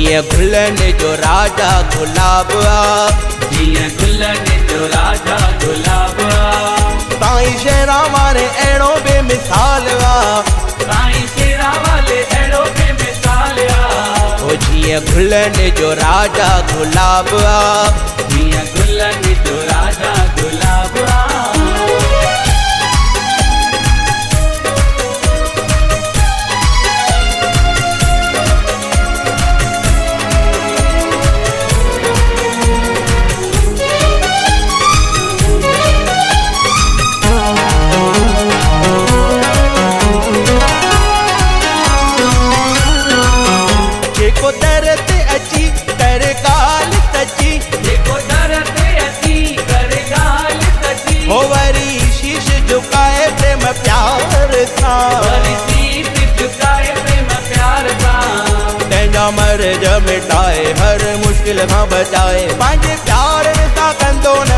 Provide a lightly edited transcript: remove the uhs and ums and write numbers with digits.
जीअं गुलनि जो राजा गुलाब आ जीअं गुलनि जो राजा गुलाब आ साईं शेरा वारे अहिड़ो बेमिसाल आ साईं शेरा वाले अहिड़ो बेमिसाल आ ओ जीअं गुलनि जो राजा गुलाब आ जीअं गुलनि जो राजा गुलाब आ जेको दर ते अची कर ॻाल्हि सची जेको दर ते अची करे ॻाल्हि सची हो वरी शीश झुकाए प्रेम प्यार सां वरी शीश झुकाए प्रेम प्यार सां तंहिंजा मर्ज मिटाए हर मुश्किल खां बचाए पंहिंजे प्यार सां कंदो न